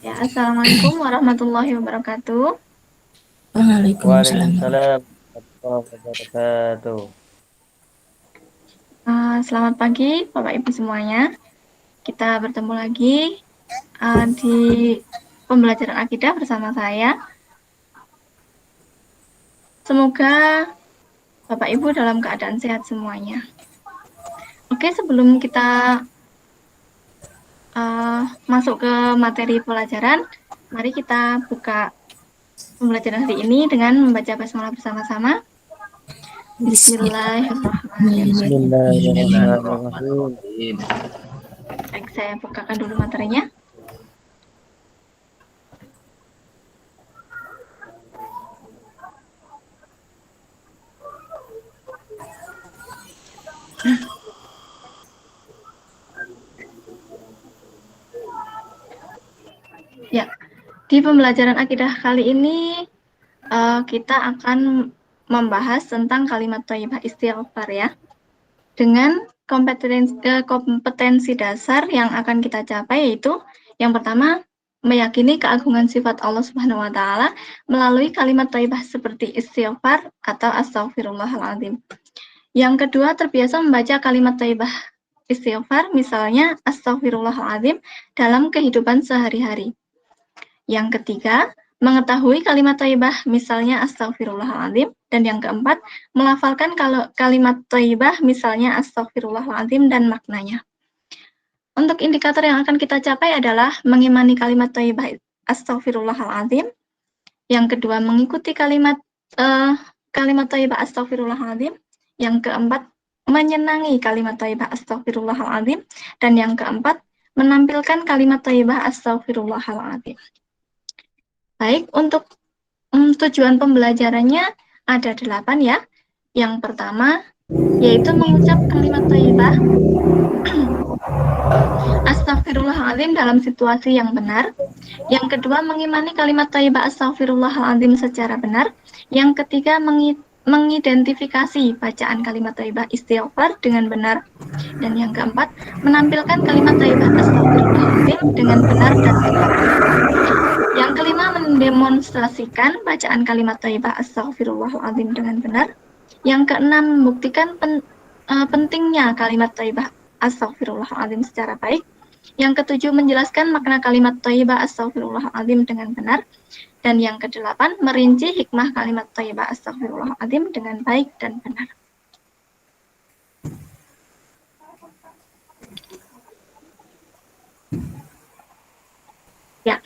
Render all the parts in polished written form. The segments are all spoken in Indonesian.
Ya, Assalamualaikum warahmatullahi wabarakatuh. Waalaikumsalam. Waalaikumsalam warahmatullahi wabarakatuh. Selamat pagi, Bapak Ibu semuanya. Kita bertemu lagi di pembelajaran akidah bersama saya. Semoga Bapak Ibu dalam keadaan sehat semuanya. Oke, sebelum kita masuk ke materi pelajaran, mari kita buka pembelajaran hari ini dengan membaca basmalah bersama-sama. Bismillahirrahmanirrahim. Bismillahirrahmanirrahim. Baik, saya bukakan dulu materinya. Ya, di pembelajaran akidah kali ini kita akan membahas tentang kalimat thayyibah istighfar ya. Dengan kompetensi dasar yang akan kita capai yaitu yang pertama meyakini keagungan sifat Allah Subhanahu wa taala melalui kalimat thayyibah seperti istighfar atau astaghfirullahaladzim. Yang kedua terbiasa membaca kalimat thayyibah istighfar misalnya astaghfirullahaladzim dalam kehidupan sehari-hari. Yang ketiga, mengetahui kalimat thayyibah misalnya astaghfirullahaladzim. Dan yang keempat, melafalkan kalimat thayyibah misalnya astaghfirullahaladzim dan maknanya. Untuk indikator yang akan kita capai adalah mengimani kalimat thayyibah astaghfirullahaladzim. Yang kedua, mengikuti kalimat thayyibah astaghfirullahaladzim. Yang keempat, menyenangi kalimat thayyibah astaghfirullahaladzim. Dan yang keempat, menampilkan kalimat thayyibah astaghfirullahaladzim. Baik, untuk tujuan pembelajarannya ada 8 ya. Yang pertama, yaitu mengucap kalimat thayyibah astaghfirullahaladzim dalam situasi yang benar. Yang kedua, mengimani kalimat thayyibah astaghfirullahaladzim secara benar. Yang ketiga, mengidentifikasi bacaan kalimat thayyibah istighfar dengan benar. Dan yang keempat, menampilkan kalimat thayyibah astaghfirullahaladzim dengan benar dan tepat. Yang kelima, mendemonstrasikan bacaan kalimat thayyibah astaghfirullahaladzim dengan benar. Yang keenam, membuktikan pentingnya kalimat thayyibah astaghfirullahaladzim secara baik. Yang ketujuh, menjelaskan makna kalimat thayyibah astaghfirullahaladzim dengan benar. Dan yang kedelapan, merinci hikmah kalimat thayyibah astaghfirullahaladzim dengan baik dan benar. Ya.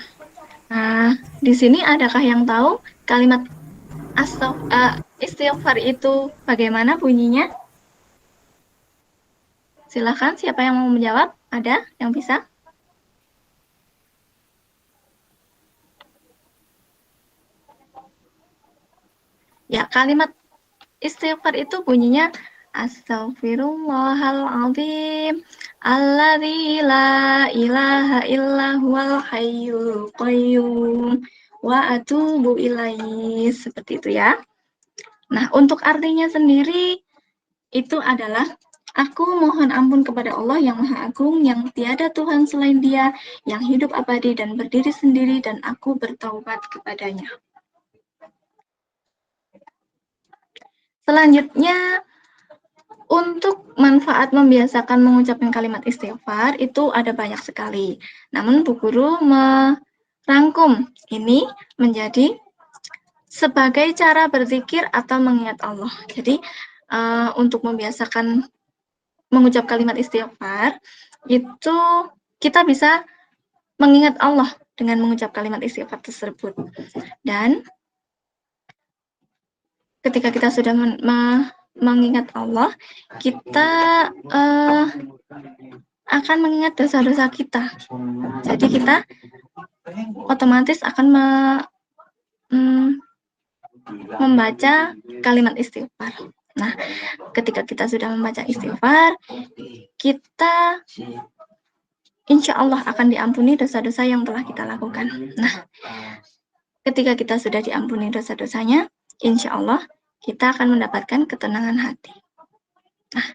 Nah, di sini adakah yang tahu kalimat istighfar itu bagaimana bunyinya? Silakan, siapa yang mau menjawab? Ada yang bisa? Ya, kalimat istighfar itu bunyinya Astaghfirullahaladzim alladzi la ilaha illa huwal hayyul qayyum wa atubu ilaihi, seperti itu ya. Nah, untuk artinya sendiri itu adalah aku mohon ampun kepada Allah yang Maha Agung, yang tiada Tuhan selain Dia, yang hidup abadi dan berdiri sendiri, dan aku bertaubat kepadanya. Selanjutnya, untuk manfaat membiasakan mengucapkan kalimat istighfar itu ada banyak sekali. Namun Bu Guru merangkum ini menjadi sebagai cara berzikir atau mengingat Allah. Jadi untuk membiasakan mengucap kalimat istighfar itu kita bisa mengingat Allah dengan mengucap kalimat istighfar tersebut. Dan ketika kita sudah mengingat Allah, kita akan mengingat dosa-dosa kita. Jadi kita otomatis akan membaca kalimat istighfar. Nah, ketika kita sudah membaca istighfar, kita insya Allah akan diampuni dosa-dosa yang telah kita lakukan. Nah, ketika kita sudah diampuni dosa-dosanya, insya Allah kita akan mendapatkan ketenangan hati. Nah,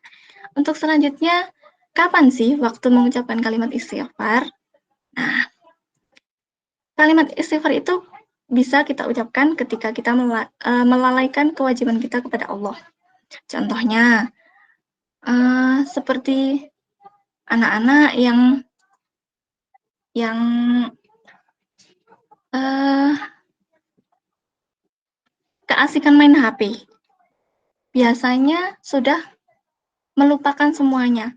untuk selanjutnya, kapan sih waktu mengucapkan kalimat istighfar? Nah, kalimat istighfar itu bisa kita ucapkan ketika kita melalaikan kewajiban kita kepada Allah. Contohnya, seperti anak-anak yang keasikan main HP. Biasanya sudah melupakan semuanya.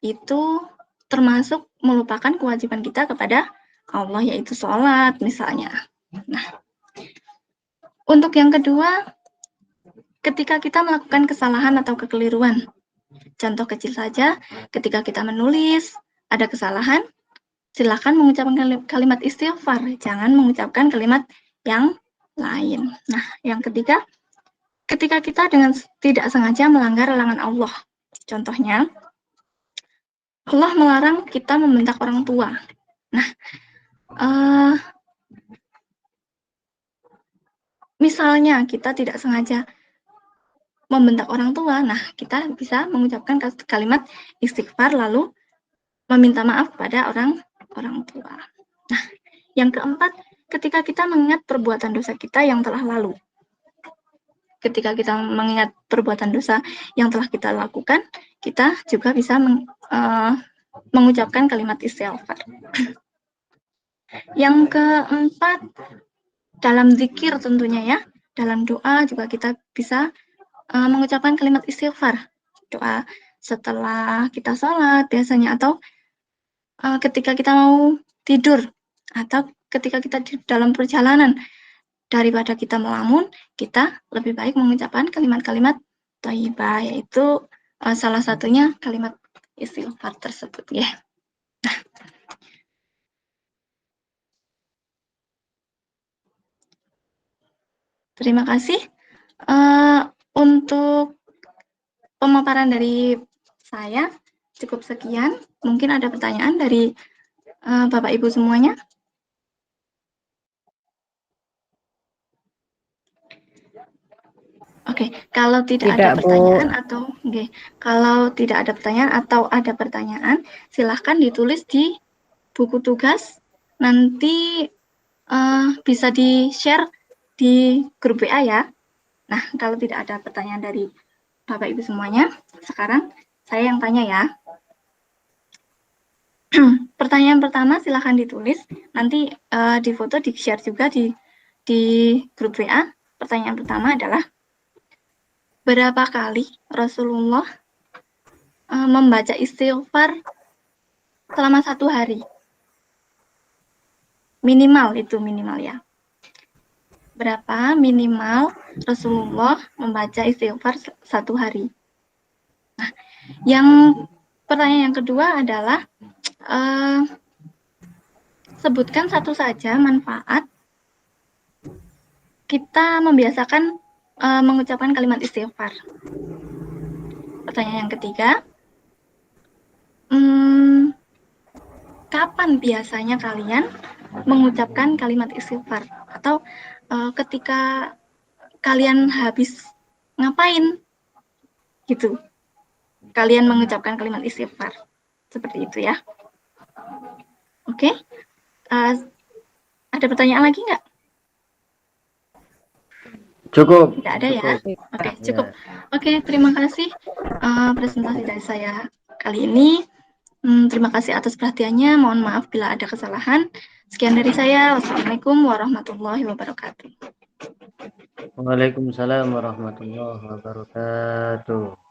Itu termasuk melupakan kewajiban kita kepada Allah, yaitu sholat misalnya. Nah, untuk yang kedua, ketika kita melakukan kesalahan atau kekeliruan. Contoh kecil saja, ketika kita menulis, ada kesalahan, silakan mengucapkan kalimat istighfar, jangan mengucapkan kalimat yang lain. Nah, yang ketiga, ketika kita dengan tidak sengaja melanggar larangan Allah. Contohnya, Allah melarang kita membentak orang tua. Nah, misalnya kita tidak sengaja membentak orang tua, nah kita bisa mengucapkan kalimat istighfar lalu meminta maaf kepada orang tua. Nah, yang keempat, ketika kita mengingat perbuatan dosa kita yang telah lalu. Ketika kita mengingat perbuatan dosa yang telah kita lakukan, kita juga bisa mengucapkan kalimat istighfar. Yang keempat, dalam zikir tentunya ya, dalam doa juga kita bisa mengucapkan kalimat istighfar. Doa setelah kita sholat biasanya, atau ketika kita mau tidur, atau ketika kita di dalam perjalanan, daripada kita melamun, kita lebih baik mengucapkan kalimat-kalimat thayyibah, yaitu salah satunya kalimat istighfar tersebut ya. Terima kasih untuk pemaparan dari saya. Cukup sekian. Mungkin ada pertanyaan dari Bapak Ibu semuanya. Oke, kalau tidak ada pertanyaan atau ada pertanyaan, silahkan ditulis di buku tugas. Nanti bisa di-share di grup WA ya. Nah, kalau tidak ada pertanyaan dari Bapak Ibu semuanya, sekarang saya yang tanya ya. Pertanyaan pertama silahkan ditulis, nanti difoto, di-share juga di grup WA. Pertanyaan pertama adalah, berapa kali Rasulullah membaca istighfar selama 1 hari? Minimal ya. Berapa minimal Rasulullah membaca istighfar 1 hari? Nah, pertanyaan yang kedua adalah, sebutkan satu saja manfaat kita membiasakan mengucapkan kalimat istighfar. Pertanyaan yang ketiga, kapan biasanya kalian mengucapkan kalimat istighfar? Atau ketika kalian habis ngapain gitu, kalian mengucapkan kalimat istighfar. Seperti itu ya. Oke. Ada pertanyaan lagi nggak? Cukup. Tidak ada ya? Oke, cukup. Oke, terima kasih presentasi dari saya kali ini. Terima kasih atas perhatiannya. Mohon maaf bila ada kesalahan. Sekian dari saya. Wassalamualaikum warahmatullahi wabarakatuh. Waalaikumsalam warahmatullahi wabarakatuh.